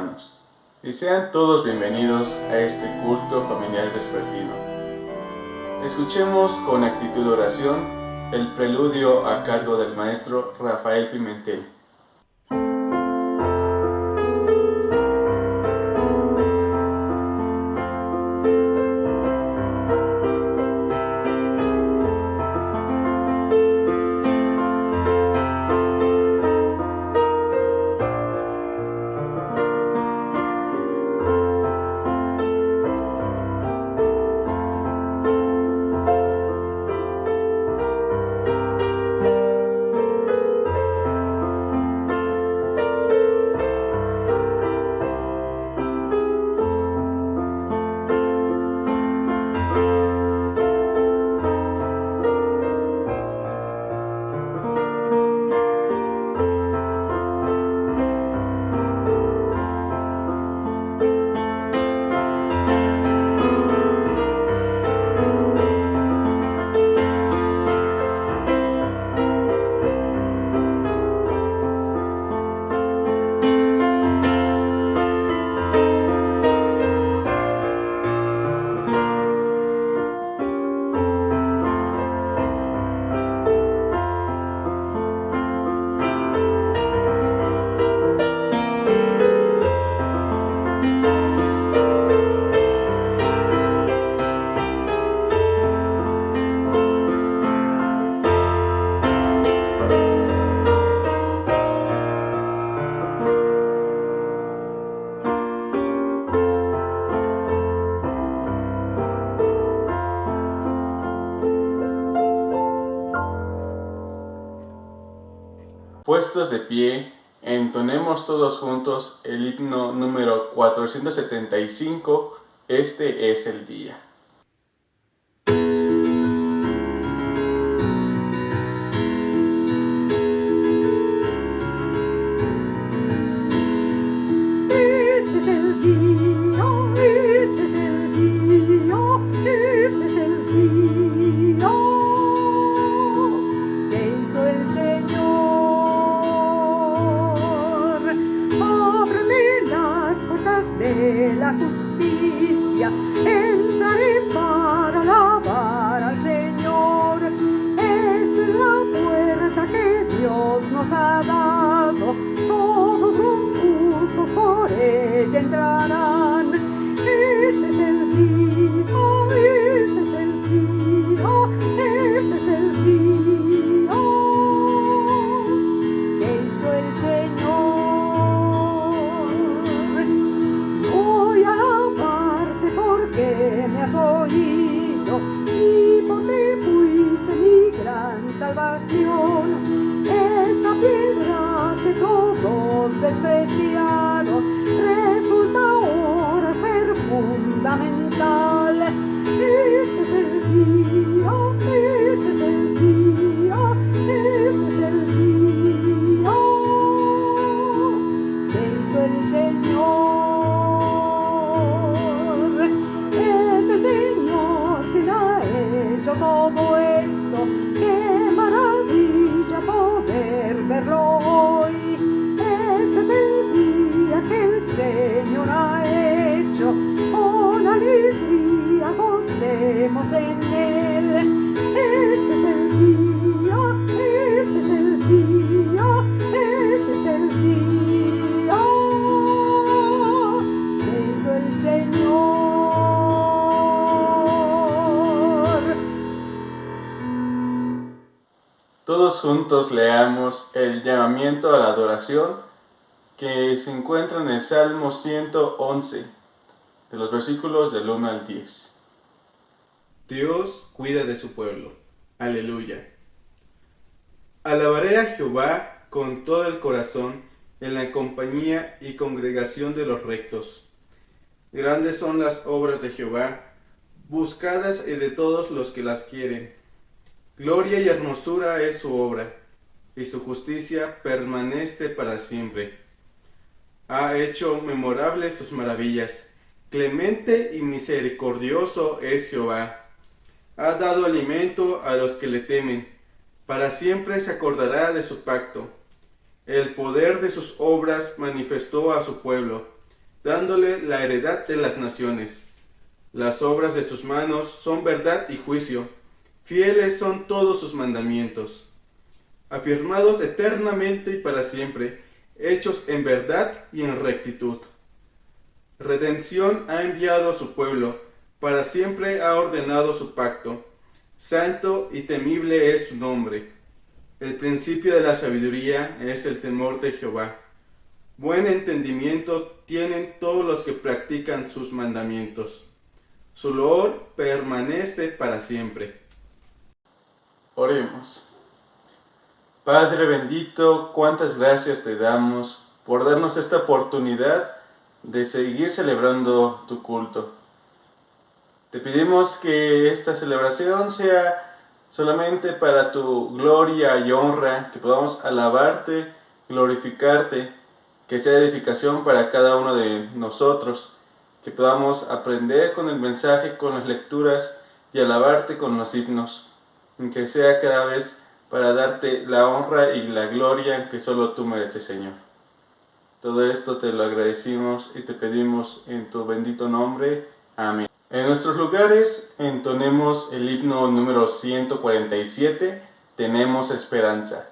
hermanos, y sean todos bienvenidos a este culto familiar vespertino. Escuchemos con actitud de oración el preludio a cargo del maestro Rafael Pimentel. Puestos de pie, entonemos todos juntos el himno número 475, Este es el día. La justicia, entraré para alabar al Señor. Esta es la puerta que Dios nos ha dado, todos los justos por ella entrarán. Este es el día, este es el día, este es el día que hizo el Señor. Que me has oído y porque fuiste mi gran salvación. Esta piedra que todos despreciaron resulta ahora ser fundamental. Este es el día, este es el día, este es el día que hizo el Señor. Todo esto, qué maravilla poder verlo hoy. Este es el día que el Señor ha hecho, con alegría gocemos en él. Este es el día, este es el día, este es el día que hizo el Señor. Todos juntos leamos el llamamiento a la adoración que se encuentra en el Salmo 111, de los versículos del 1 al 10. Dios cuida de su pueblo. Aleluya. Alabaré a Jehová con todo el corazón en la compañía y congregación de los rectos. Grandes son las obras de Jehová, buscadas de todos los que las quieren. Gloria y hermosura es su obra, y su justicia permanece para siempre. Ha hecho memorables sus maravillas. Clemente y misericordioso es Jehová. Ha dado alimento a los que le temen. Para siempre se acordará de su pacto. El poder de sus obras manifestó a su pueblo. dándole la heredad de las naciones. Las obras de sus manos son verdad y juicio, fieles son todos sus mandamientos, afirmados eternamente y para siempre, hechos en verdad y en rectitud. Redención ha enviado a su pueblo, para siempre ha ordenado su pacto. Santo y temible es su nombre. El principio de la sabiduría es el temor de Jehová. Buen entendimiento tienen todos los que practican sus mandamientos. Su loor permanece para siempre. Oremos. Padre bendito, cuántas gracias te damos por darnos esta oportunidad de seguir celebrando tu culto. Te pedimos que esta celebración sea solamente para tu gloria y honra, que podamos alabarte, glorificarte, que sea edificación para cada uno de nosotros, que podamos aprender con el mensaje, con las lecturas y alabarte con los himnos, que sea cada vez para darte la honra y la gloria que solo tú mereces, Señor. Todo esto te lo agradecimos y te pedimos en tu bendito nombre. Amén. En nuestros lugares entonemos el himno número 147, Tenemos Esperanza.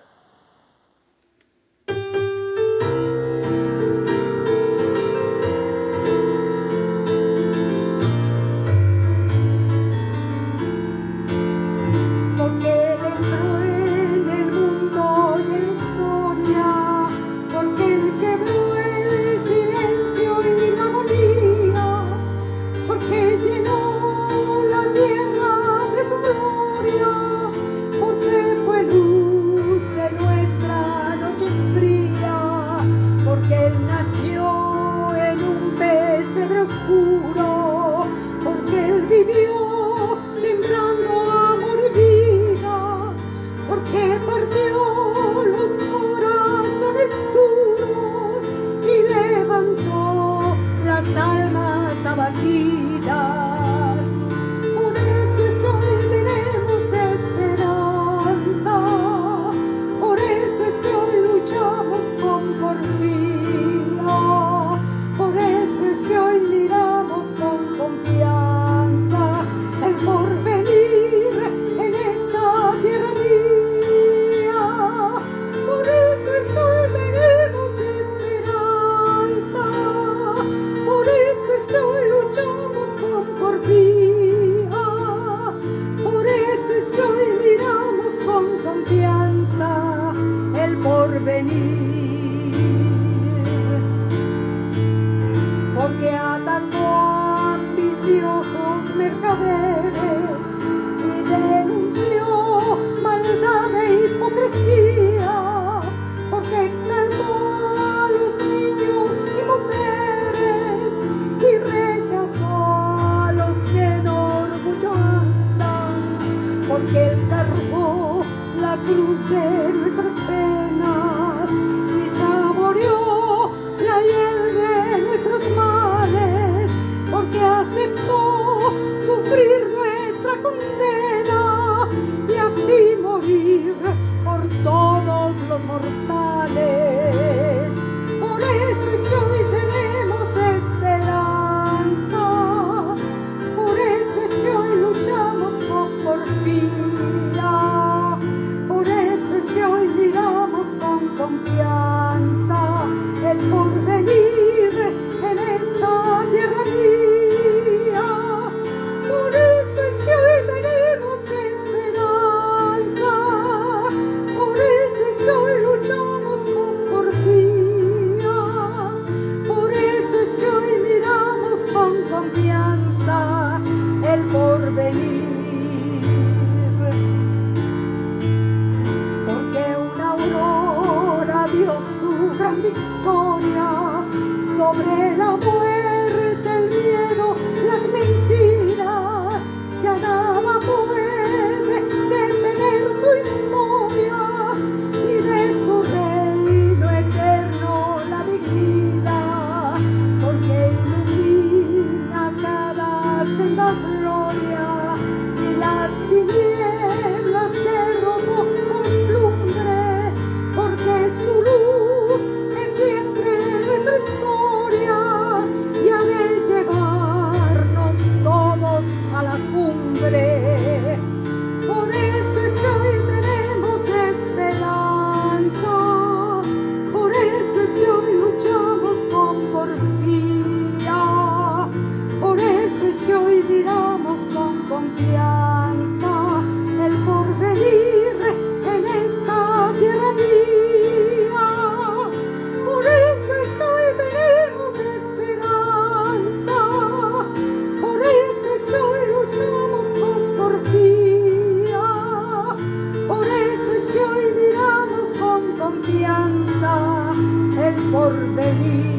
confianza el porvenir en esta tierra mía. Por eso es que hoy tenemos esperanza, por eso es que hoy luchamos con porfía, por eso es que hoy miramos con confianza el porvenir.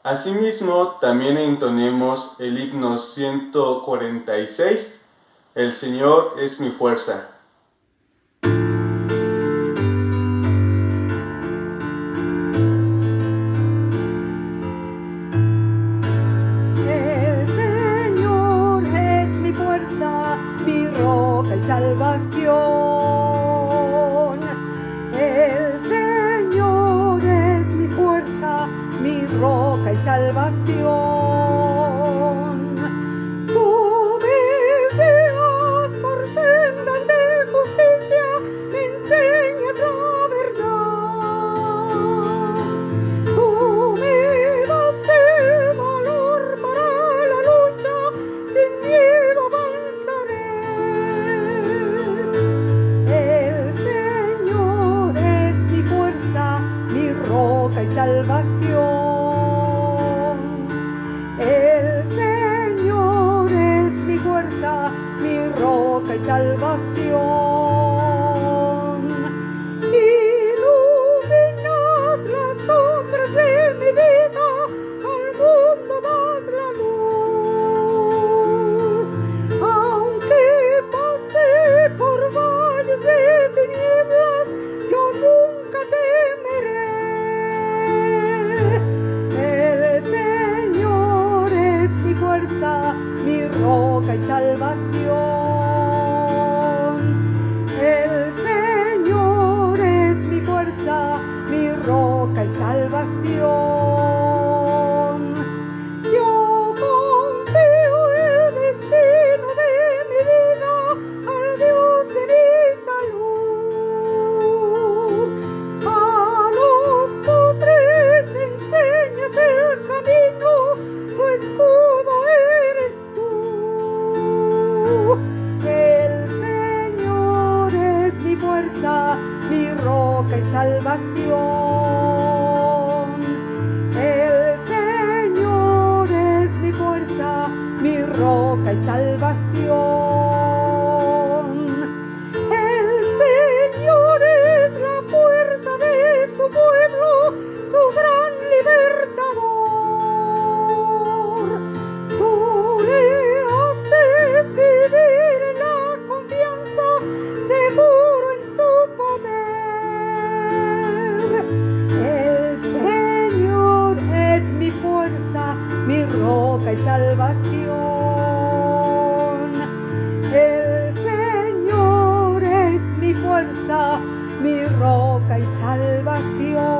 Asimismo, también entonemos el himno 146, El Señor es mi fuerza. El Señor es mi fuerza, mi roca y salvación. El Señor es mi fuerza, mi roca y salvación. Tú me guías por sendas de justicia, me enseñas la verdad. Tú me das el valor para la lucha, sin miedo avanzaré. El Señor es mi fuerza, mi roca y salvación. El Señor es mi fuerza, mi roca y salvación. Iluminas las sombras de mi vida, al mundo das la luz. Aunque pase por valles de tinieblas, yo nunca temeré. El Señor es mi fuerza, mi roca y salvación. El Señor es mi fuerza, mi roca y salvación. Yo confío el destino de mi vida al Dios de mi salud. A los pobres enseñas el camino, su escudo eres tú. El Señor es mi fuerza, mi roca y salvación. El Señor es mi fuerza, mi roca y salvación. El Señor es la fuerza de su pueblo, su gran libertador. Tú le haces vivir en la confianza, seguro en tu poder. El Señor es mi fuerza, mi roca y salvación. El Señor es mi fuerza, mi roca y salvación.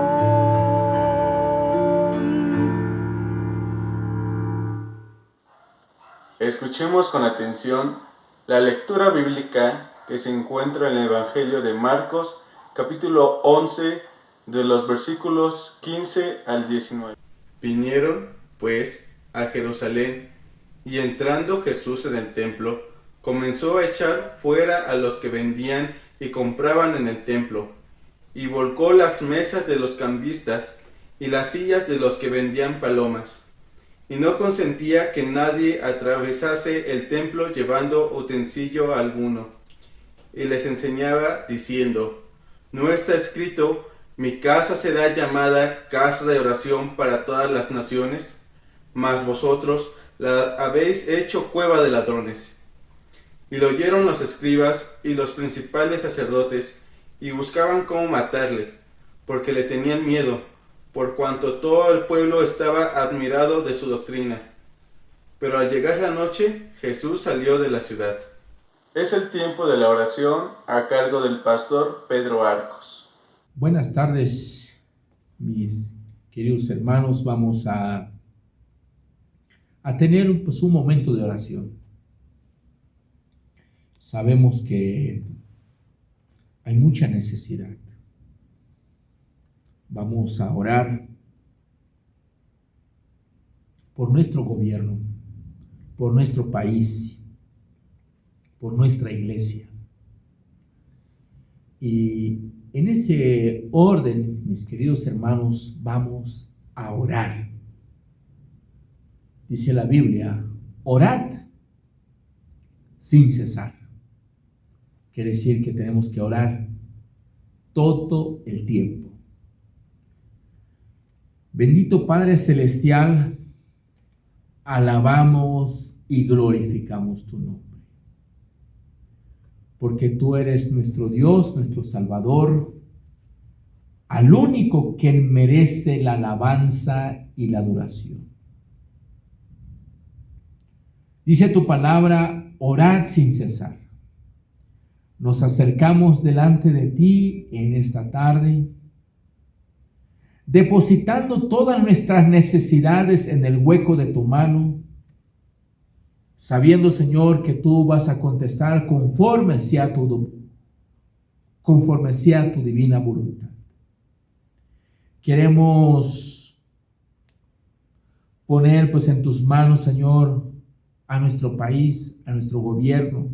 Escuchemos con atención la lectura bíblica que se encuentra en el Evangelio de Marcos, capítulo 11, de los versículos 15 al 19. Vinieron, pues, a Jerusalén, y entrando Jesús en el templo, comenzó a echar fuera a los que vendían y compraban en el templo, y volcó las mesas de los cambistas y las sillas de los que vendían palomas, y no consentía que nadie atravesase el templo llevando utensilio alguno. Y les enseñaba diciendo: ¿no está escrito: mi casa será llamada casa de oración para todas las naciones? Mas vosotros la habéis hecho cueva de ladrones. Y lo oyeron los escribas y los principales sacerdotes, y buscaban cómo matarle, porque le tenían miedo, por cuanto todo el pueblo estaba admirado de su doctrina. Pero al llegar la noche, Jesús salió de la ciudad. Es el tiempo de la oración a cargo del pastor Pedro Arcos. Buenas tardes, mis queridos hermanos. Vamos a tener un momento de oración. Sabemos que hay mucha necesidad. Vamos a orar por nuestro gobierno, por nuestro país, por nuestra iglesia. Y en ese orden, mis queridos hermanos, vamos a orar. Dice la Biblia, orad sin cesar. Quiere decir que tenemos que orar todo el tiempo. Bendito Padre Celestial, alabamos y glorificamos tu nombre. Porque tú eres nuestro Dios, nuestro Salvador, al único que merece la alabanza y la adoración. Dice tu palabra, orad sin cesar. Nos acercamos delante de ti en esta tarde, depositando todas nuestras necesidades en el hueco de tu mano, sabiendo, Señor, que tú vas a contestar conforme sea tu divina voluntad. Queremos poner pues en tus manos, Señor, a nuestro país, a nuestro gobierno,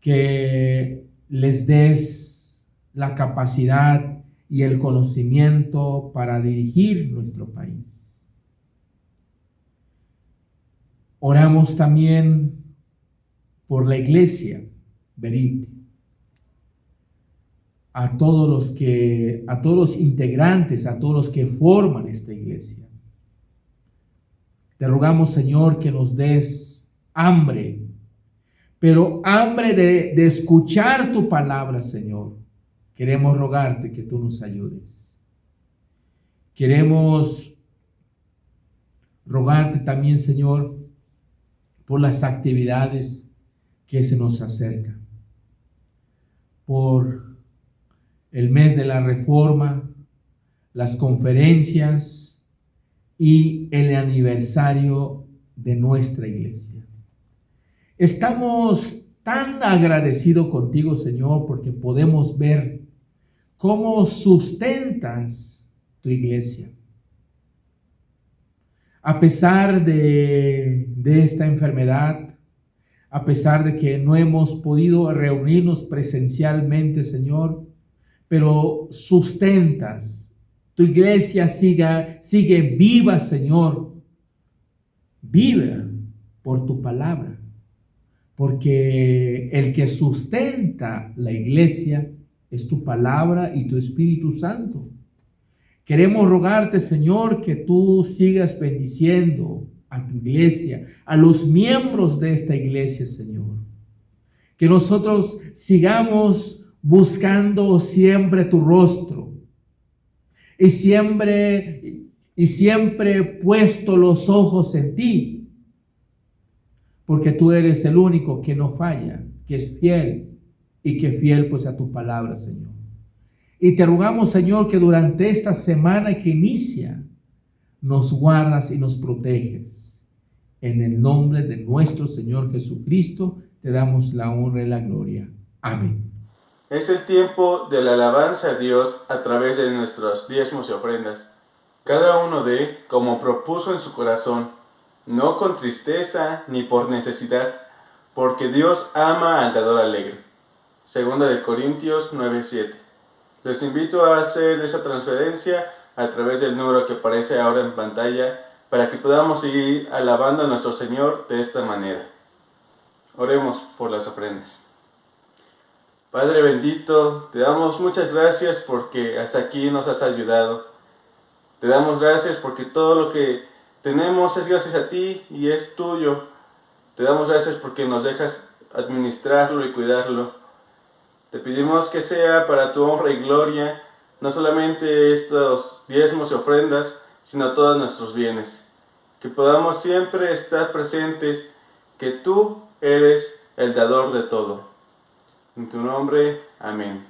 que les des la capacidad y el conocimiento para dirigir nuestro país. Oramos también por la iglesia, Berit, a todos los integrantes, a todos los que forman esta iglesia. Te rogamos, Señor, que nos des hambre, pero hambre de escuchar tu palabra, Señor. Queremos rogarte que tú nos ayudes. Queremos rogarte también, Señor, por las actividades que se nos acercan, por el mes de la Reforma, las conferencias y el aniversario de nuestra iglesia. Estamos tan agradecidos contigo, Señor, porque podemos ver cómo sustentas tu iglesia. A pesar de esta enfermedad, a pesar de que no hemos podido reunirnos presencialmente, Señor, pero sustentas. Tu iglesia sigue viva, Señor. Viva por tu palabra. Porque el que sustenta la iglesia es tu palabra y tu Espíritu Santo. Queremos rogarte, Señor, que tú sigas bendiciendo a tu iglesia, a los miembros de esta iglesia, Señor. Que nosotros sigamos buscando siempre tu rostro y siempre puesto los ojos en ti. Porque tú eres el único que no falla, que es fiel y que fiel pues a tu palabra, Señor. Y te rogamos, Señor, que durante esta semana que inicia, nos guardas y nos proteges. En el nombre de nuestro Señor Jesucristo, te damos la honra y la gloria. Amén. Es el tiempo de la alabanza a Dios a través de nuestros diezmos y ofrendas. Cada uno dé como propuso en su corazón, no con tristeza ni por necesidad, porque Dios ama al dador alegre. 2 Corintios 9:7. Les invito a hacer esa transferencia a través del número que aparece ahora en pantalla para que podamos seguir alabando a nuestro Señor de esta manera. Oremos por las ofrendas. Padre bendito, te damos muchas gracias porque hasta aquí nos has ayudado. Te damos gracias porque todo lo que tenemos es gracias a ti y es tuyo. Te damos gracias porque nos dejas administrarlo y cuidarlo. Te pedimos que sea para tu honra y gloria, no solamente estos diezmos y ofrendas, sino todos nuestros bienes. Que podamos siempre estar presentes, que tú eres el dador de todo. En tu nombre, amén.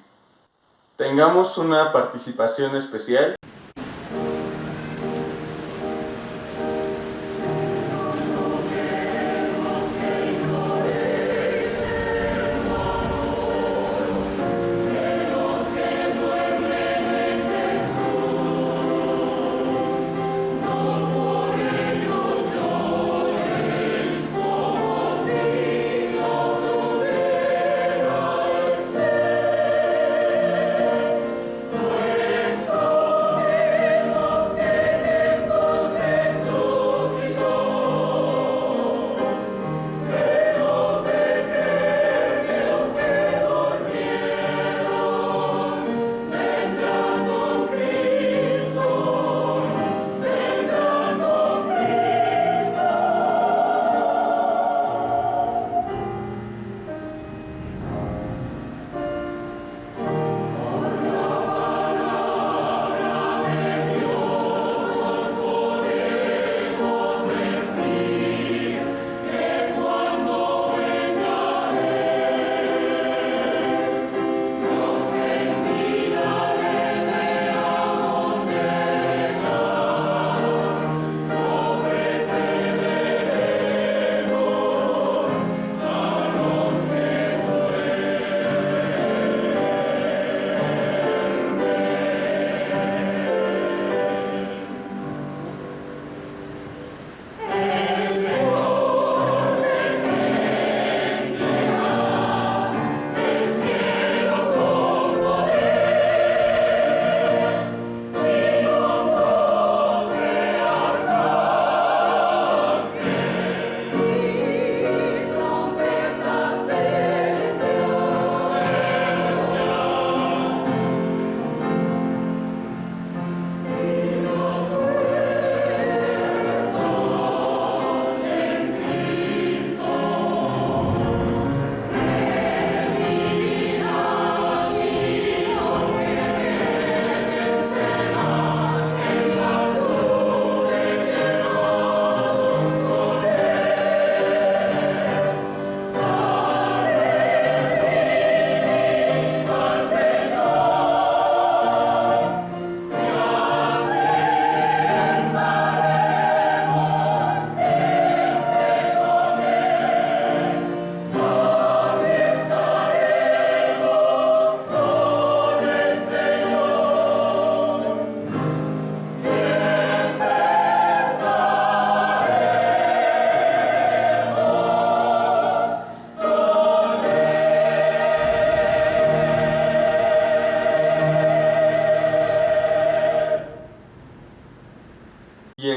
Tengamos una participación especial.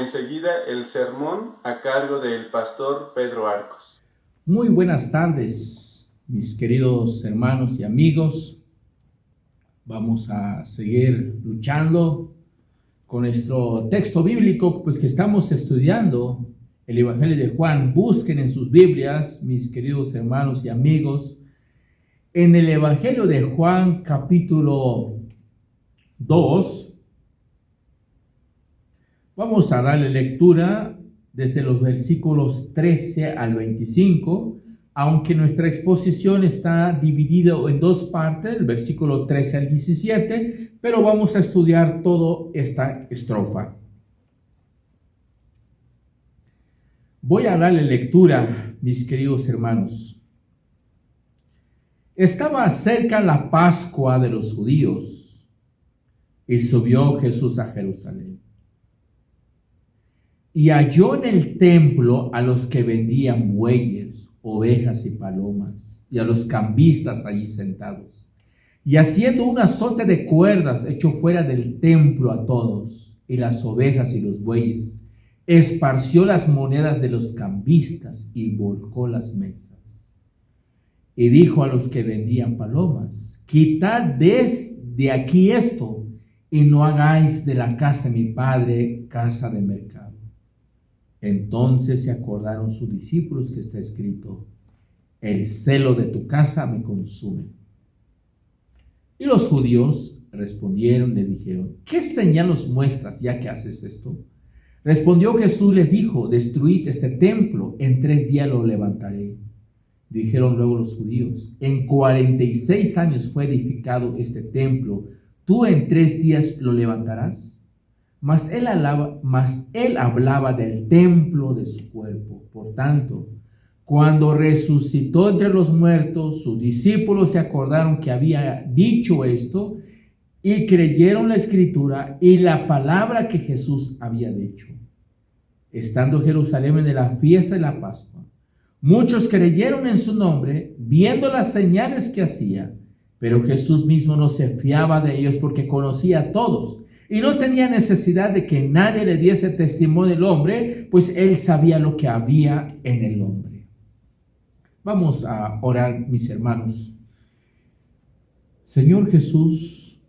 enseguida el sermón a cargo del pastor Pedro Arcos. Muy buenas tardes, mis queridos hermanos y amigos. Vamos a seguir luchando con nuestro texto bíblico, pues que estamos estudiando el Evangelio de Juan. Busquen en sus Biblias, mis queridos hermanos y amigos, en el Evangelio de Juan capítulo 2. Vamos a darle lectura desde los versículos 13 al 25, aunque nuestra exposición está dividida en dos partes, el versículo 13 al 17, pero vamos a estudiar toda esta estrofa. Voy a darle lectura, mis queridos hermanos. Estaba cerca la Pascua de los judíos y subió Jesús a Jerusalén. Y halló en el templo a los que vendían bueyes, ovejas y palomas, y a los cambistas allí sentados. Y haciendo un azote de cuerdas, echó fuera del templo a todos, y las ovejas y los bueyes. Esparció las monedas de los cambistas y volcó las mesas. Y dijo a los que vendían palomas: quitad desde aquí esto, y no hagáis de la casa de mi padre casa de mercado. Entonces se acordaron sus discípulos que está escrito: el celo de tu casa me consume. Y los judíos respondieron, le dijeron: ¿qué señal nos muestras ya que haces esto? Respondió Jesús, les dijo: destruid este templo, en 3 días lo levantaré. Dijeron luego los judíos: en 46 años fue edificado este templo, ¿tú en 3 días lo levantarás? Mas él hablaba del templo de su cuerpo. Por tanto, cuando resucitó entre los muertos, sus discípulos se acordaron que había dicho esto y creyeron la escritura y la palabra que Jesús había dicho. Estando en Jerusalén en la fiesta de la Pascua, muchos creyeron en su nombre, viendo las señales que hacía, pero Jesús mismo no se fiaba de ellos porque conocía a todos. Y no tenía necesidad de que nadie le diese testimonio del hombre, pues él sabía lo que había en el hombre. Vamos a orar, mis hermanos. Señor Jesús,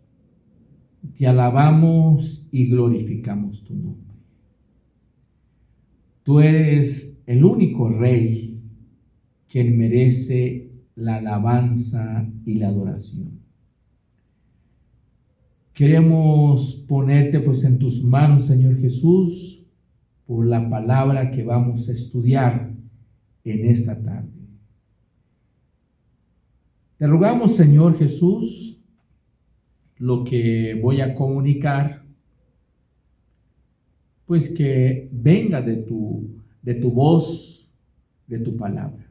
te alabamos y glorificamos tu nombre. Tú eres el único Rey que merece la alabanza y la adoración. Queremos ponerte pues en tus manos, Señor Jesús, por la palabra que vamos a estudiar en esta tarde. Te rogamos, Señor Jesús, lo que voy a comunicar, pues que venga de tu voz, de tu palabra.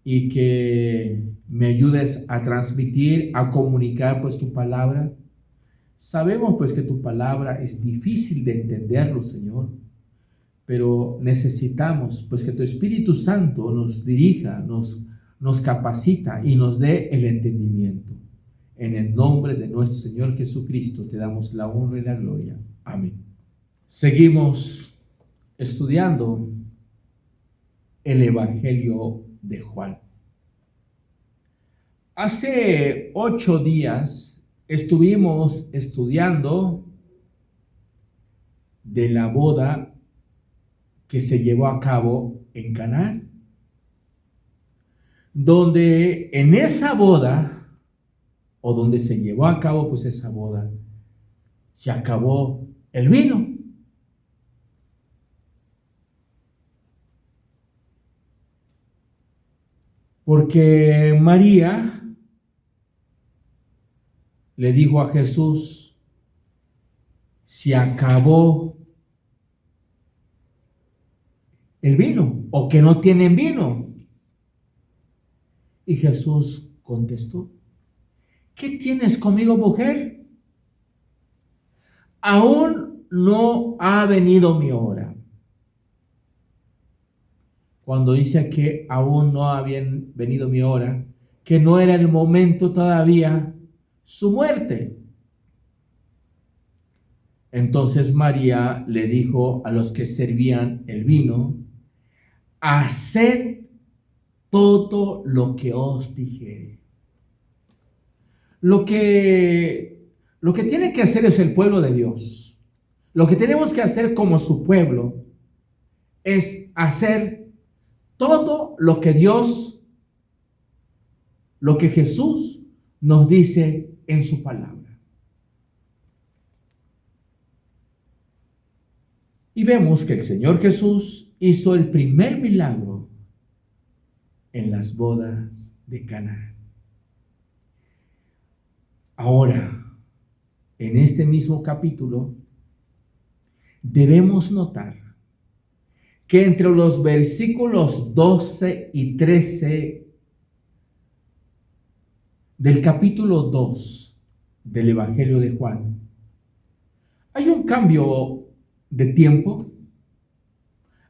Y que me ayudes a transmitir, a comunicar pues tu palabra. Sabemos pues que tu palabra es difícil de entenderlo, Señor, pero necesitamos pues que tu Espíritu Santo nos dirija, nos capacita y nos dé el entendimiento. En el nombre de nuestro Señor Jesucristo te damos la honra y la gloria. Amén. Seguimos estudiando el Evangelio de Juan. Hace 8 días estuvimos estudiando de la boda que se llevó a cabo en Canaán, donde en esa boda, o donde se llevó a cabo pues esa boda, se acabó el vino. Porque María le dijo a Jesús: se acabó el vino, o que no tienen vino. Y Jesús contestó: ¿qué tienes conmigo, mujer? Aún no ha venido mi hora. Cuando dice que aún no había venido mi hora, que no era el momento todavía, su muerte. Entonces María le dijo a los que servían el vino: haced todo lo que os dijere. Lo que tiene que hacer es el pueblo de Dios. Lo que tenemos que hacer como su pueblo es hacer todo lo que Dios, lo que Jesús nos dice en su palabra. Y vemos que el Señor Jesús hizo el primer milagro en las bodas de Caná. Ahora, en este mismo capítulo, debemos notar que entre los versículos 12 y 13 del capítulo 2 del Evangelio de Juan, hay un cambio de tiempo,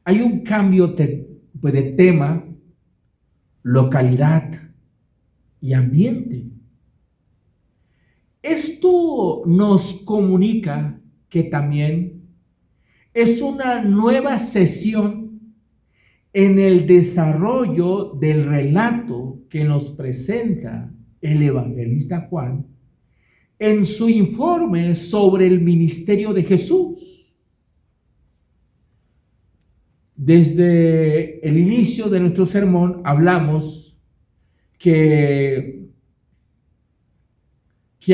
hay un cambio de tema, localidad y ambiente. Esto nos comunica que también es una nueva sesión en el desarrollo del relato que nos presenta el evangelista Juan en su informe sobre el ministerio de Jesús. Desde el inicio de nuestro sermón hablamos que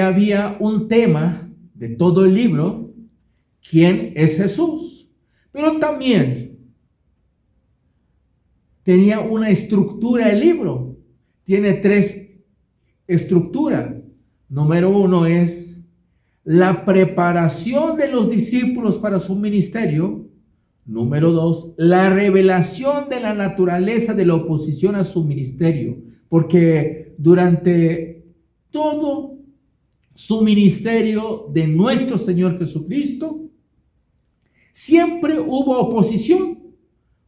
había un tema de todo el libro: ¿quién es Jesús? Pero también tenía una estructura el libro. Tiene 3 estructuras. Número 1 es la preparación de los discípulos para su ministerio. Número 2, la revelación de la naturaleza de la oposición a su ministerio. Porque durante todo su ministerio de nuestro Señor Jesucristo, siempre hubo oposición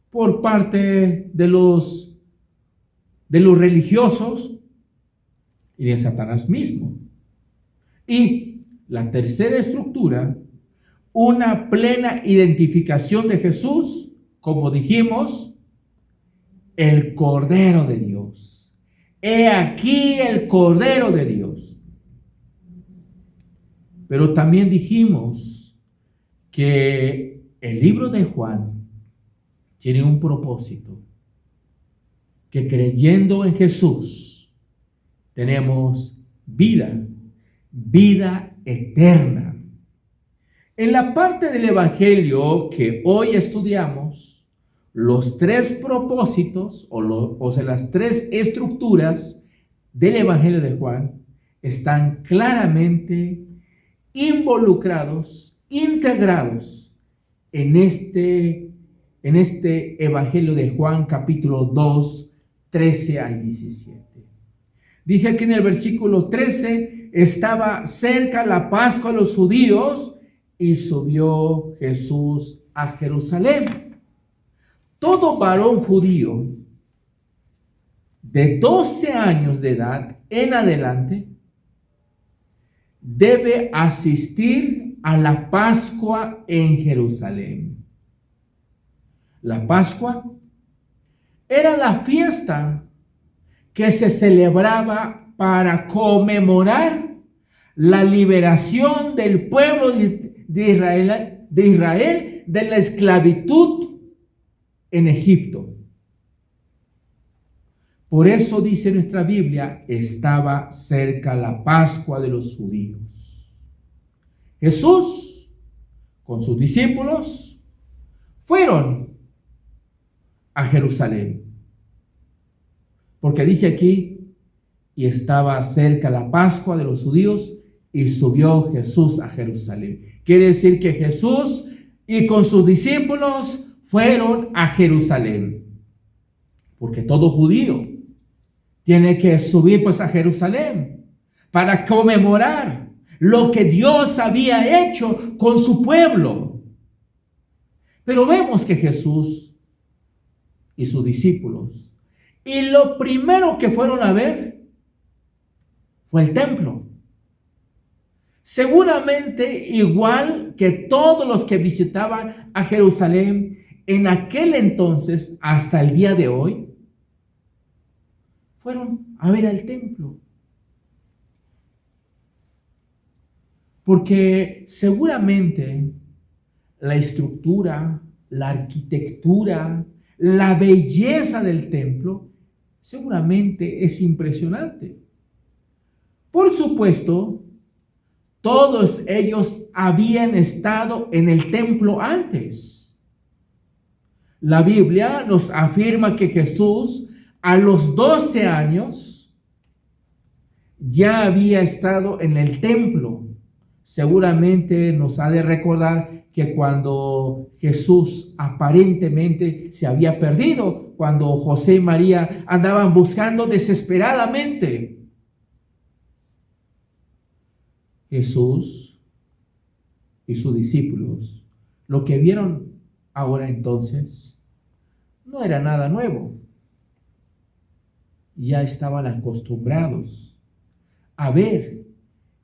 por parte de los religiosos y de Satanás mismo. Y la tercera estructura, una plena identificación de Jesús, como dijimos, el Cordero de Dios. He aquí el Cordero de Dios. Pero también dijimos que el libro de Juan tiene un propósito, que creyendo en Jesús tenemos vida eterna. En la parte del Evangelio que hoy estudiamos, los 3 propósitos, o sea, las 3 estructuras del Evangelio de Juan están claramente involucrados, integrados en este Evangelio de Juan, capítulo 2, 13 al 17. Dice aquí en el versículo 13: estaba cerca la Pascua de los judíos y subió Jesús a Jerusalén. Todo varón judío de 12 años de edad en adelante debe asistir a la Pascua en Jerusalén. La Pascua era la fiesta que se celebraba para conmemorar la liberación del pueblo de Israel de la esclavitud en Egipto. Por eso dice nuestra Biblia: estaba cerca la Pascua de los judíos. Jesús con sus discípulos fueron a Jerusalén, porque dice aquí: y estaba cerca la Pascua de los judíos y subió Jesús a Jerusalén. Quiere decir que Jesús y con sus discípulos fueron a Jerusalén, porque todo judío tiene que subir pues a Jerusalén para conmemorar lo que Dios había hecho con su pueblo. Pero vemos que Jesús y sus discípulos, y lo primero que fueron a ver fue el templo. Seguramente igual que todos los que visitaban a Jerusalén en aquel entonces hasta el día de hoy, fueron a ver al templo. Porque seguramente la estructura, la arquitectura, la belleza del templo, seguramente es impresionante. Por supuesto, todos ellos habían estado en el templo antes. La Biblia nos afirma que Jesús a los 12 años ya había estado en el templo. Seguramente nos ha de recordar que cuando Jesús aparentemente se había perdido, cuando José y María andaban buscando desesperadamente, Jesús y sus discípulos, lo que vieron ahora entonces, no era nada nuevo. Ya estaban acostumbrados a ver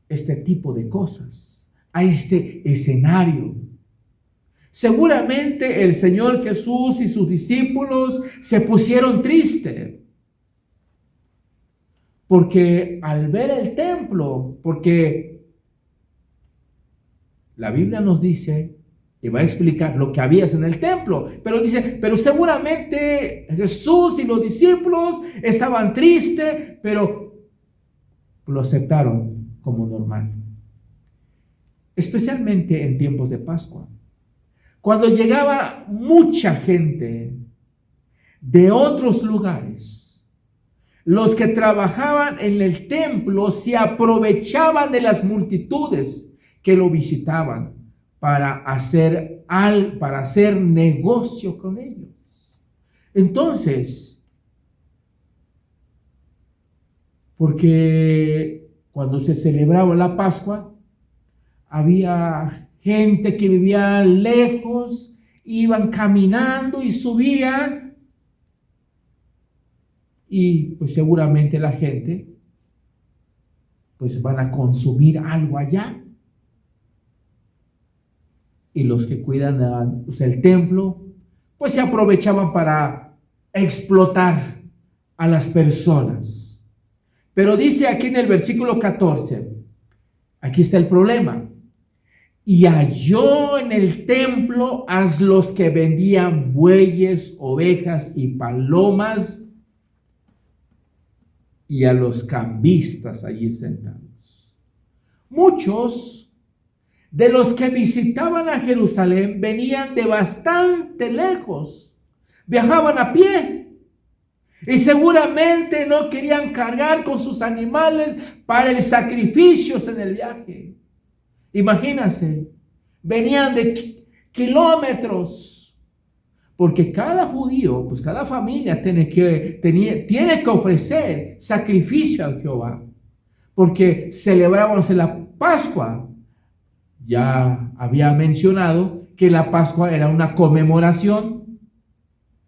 este tipo de cosas, a este escenario. Seguramente el Señor Jesús y sus discípulos se pusieron tristes, porque al ver el templo, porque la Biblia nos dice, y va a explicar lo que había en el templo, pero dice, pero seguramente Jesús y los discípulos estaban tristes, pero lo aceptaron como normal. Especialmente en tiempos de Pascua, cuando llegaba mucha gente de otros lugares. Los que trabajaban en el templo se aprovechaban de las multitudes que lo visitaban para hacer negocio con ellos. Entonces, porque cuando se celebraba la Pascua, había gente que vivía lejos, iban caminando y subían, y pues seguramente la gente pues van a consumir algo allá. Y los que cuidan el templo pues se aprovechaban para explotar a las personas. Pero dice aquí en el versículo 14, aquí está el problema. Y halló en el templo a los que vendían bueyes, ovejas y palomas, y a los cambistas allí sentados. Muchos de los que visitaban a Jerusalén venían de bastante lejos, viajaban a pie. Y seguramente no querían cargar con sus animales para el sacrificio en el viaje. Imagínense, venían de kilómetros, porque cada judío, pues cada familia tiene que ofrecer sacrificio a Jehová, porque celebrábamos la Pascua. Ya había mencionado que la Pascua era una conmemoración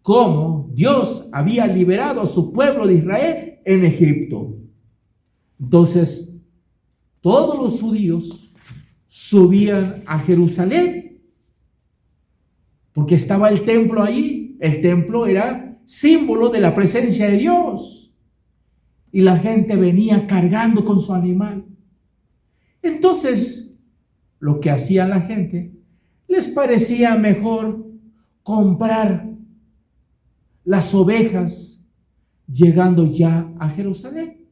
cómo Dios había liberado a su pueblo de Israel en Egipto. Entonces, todos los judíos subían a Jerusalén, porque estaba el templo allí. El templo era símbolo de la presencia de Dios, y la gente venía cargando con su animal. Entonces, lo que hacía la gente, les parecía mejor comprar las ovejas llegando ya a Jerusalén.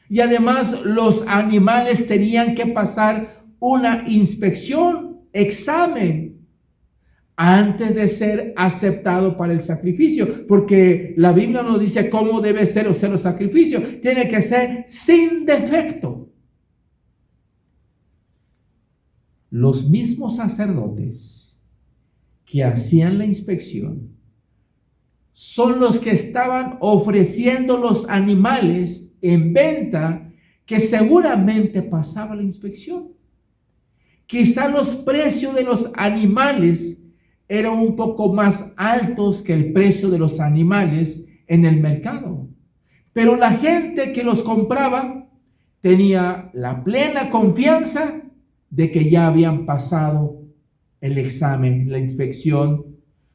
Y además los animales tenían que pasar una inspección, examen, antes de ser aceptado para el sacrificio, porque la Biblia nos dice cómo debe ser el sacrificio. Tiene que ser sin defecto. Los mismos sacerdotes que hacían la inspección son los que estaban ofreciendo los animales en venta, que seguramente pasaba la inspección. Quizá los precios de los animales eran un poco más altos que el precio de los animales en el mercado, pero la gente que los compraba tenía la plena confianza de que ya habían pasado el examen, la inspección,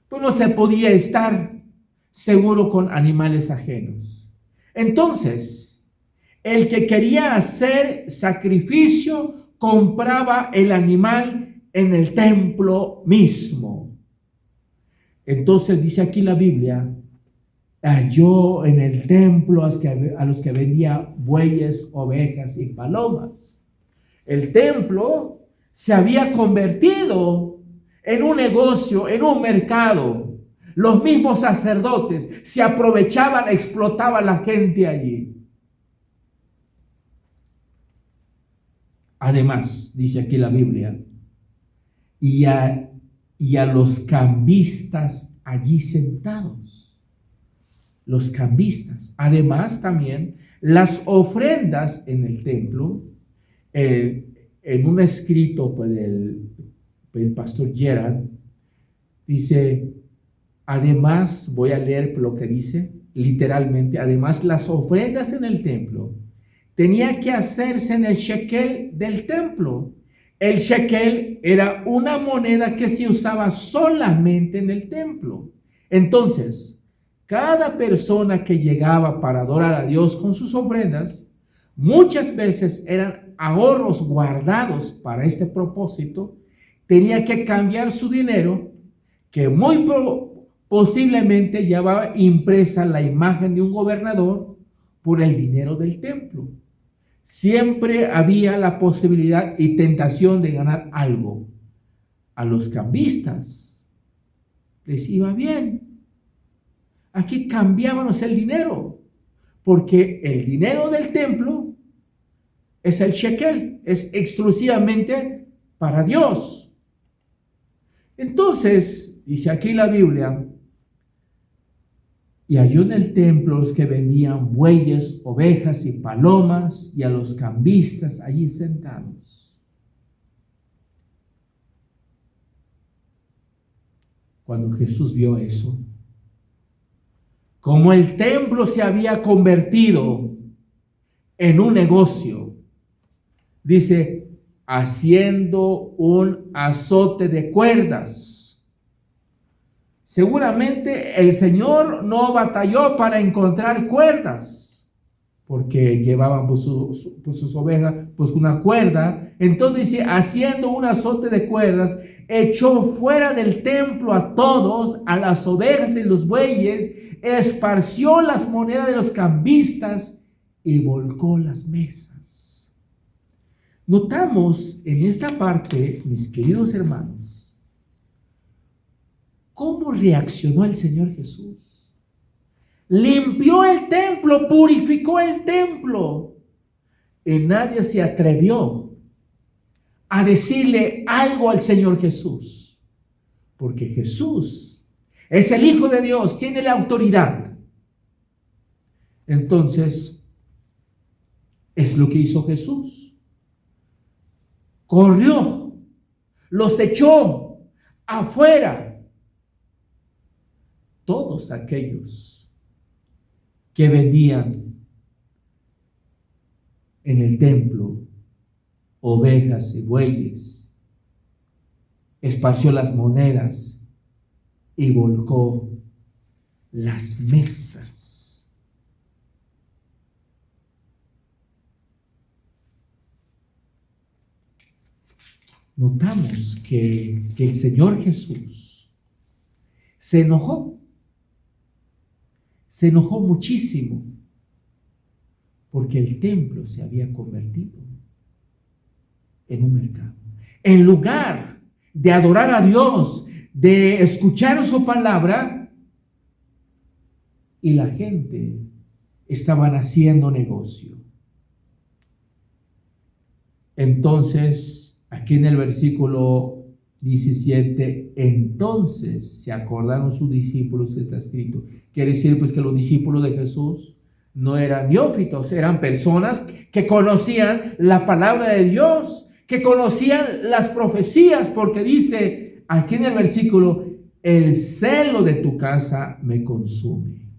pues no se podía estar seguro con animales ajenos. Entonces, el que quería hacer sacrificio compraba el animal en el templo mismo. Entonces dice aquí la Biblia, halló en el templo a los que vendía bueyes, ovejas y palomas. El templo se había convertido en un negocio, en un mercado. Los mismos sacerdotes se aprovechaban, explotaban a la gente allí. Además, dice aquí la Biblia, y a los cambistas allí sentados. Los cambistas. Además, también las ofrendas en el templo, en un escrito pues, del pastor Gerard, dice, además, voy a leer lo que dice literalmente, además las ofrendas en el templo tenía que hacerse en el shekel del templo. El shekel era una moneda que se usaba solamente en el templo. Entonces, cada persona que llegaba para adorar a Dios con sus ofrendas, muchas veces eran ahorros guardados para este propósito, tenía que cambiar su dinero, que muy posiblemente llevaba impresa la imagen de un gobernador, por el dinero del templo. Siempre había la posibilidad y tentación de ganar algo. A los cambistas les iba bien. Aquí cambiábamos el dinero, porque el dinero del templo es el shekel, es exclusivamente para Dios. Entonces, dice aquí la Biblia, y halló en el templo los que vendían bueyes, ovejas y palomas, y a los cambistas allí sentados. Cuando Jesús vio eso, como el templo se había convertido en un negocio, dice, haciendo un azote de cuerdas. Seguramente el Señor no batalló para encontrar cuerdas, porque llevaban pues sus ovejas pues una cuerda. Entonces dice, haciendo un azote de cuerdas, echó fuera del templo a todos, a las ovejas y los bueyes, esparció las monedas de los cambistas y volcó las mesas. Notamos en esta parte, mis queridos hermanos, ¿cómo reaccionó el Señor Jesús? Limpió el templo, purificó el templo. Y nadie se atrevió a decirle algo al Señor Jesús. Porque Jesús es el Hijo de Dios, tiene la autoridad. Entonces, es lo que hizo Jesús. Corrió, los echó afuera. Todos aquellos que vendían en el templo ovejas y bueyes, esparció las monedas y volcó las mesas. Notamos que el Señor Jesús se enojó muchísimo, porque el templo se había convertido en un mercado. En lugar de adorar a Dios, de escuchar su palabra, y la gente estaban haciendo negocio. Entonces, aquí en el versículo 17, entonces se acordaron sus discípulos, que está escrito. Quiere decir pues que los discípulos de Jesús no eran neófitos, eran personas que conocían la palabra de Dios, que conocían las profecías, porque dice aquí en el versículo, el celo de tu casa me consume.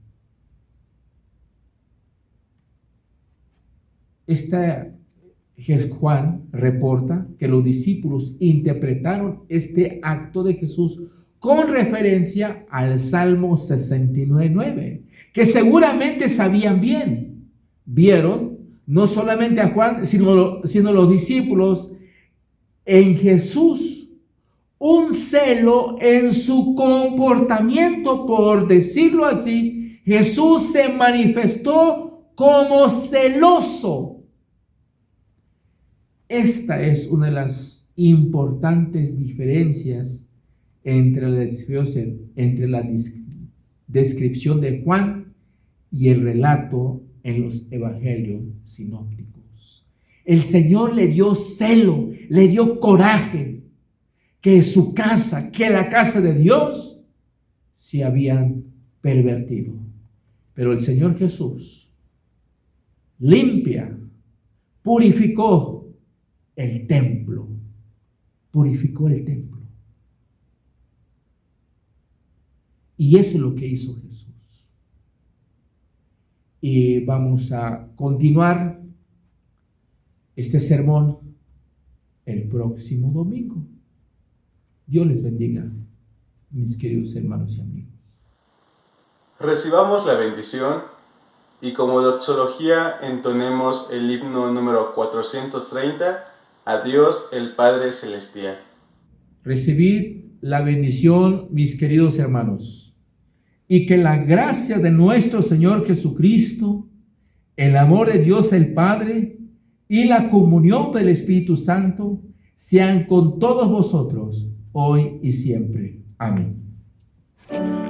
Juan reporta que los discípulos interpretaron este acto de Jesús con referencia al Salmo 69:9, que seguramente sabían bien. Vieron no solamente a Juan, sino los discípulos en Jesús un celo en su comportamiento, por decirlo así. Jesús se manifestó como celoso. Esta es una de las importantes diferencias entre la descripción de Juan y el relato en los evangelios sinópticos. El Señor le dio celo, le dio coraje que su casa, que la casa de Dios se habían pervertido. Pero el Señor Jesús limpia, purificó el templo, purificó el templo. Y eso es lo que hizo Jesús. Y vamos a continuar este sermón el próximo domingo. Dios les bendiga, mis queridos hermanos y amigos. Recibamos la bendición y como doxología entonemos el himno número 430, a Dios el Padre Celestial. Recibid la bendición, mis queridos hermanos, y que la gracia de nuestro Señor Jesucristo, el amor de Dios el Padre y la comunión del Espíritu Santo sean con todos vosotros, hoy y siempre. Amén. Amén.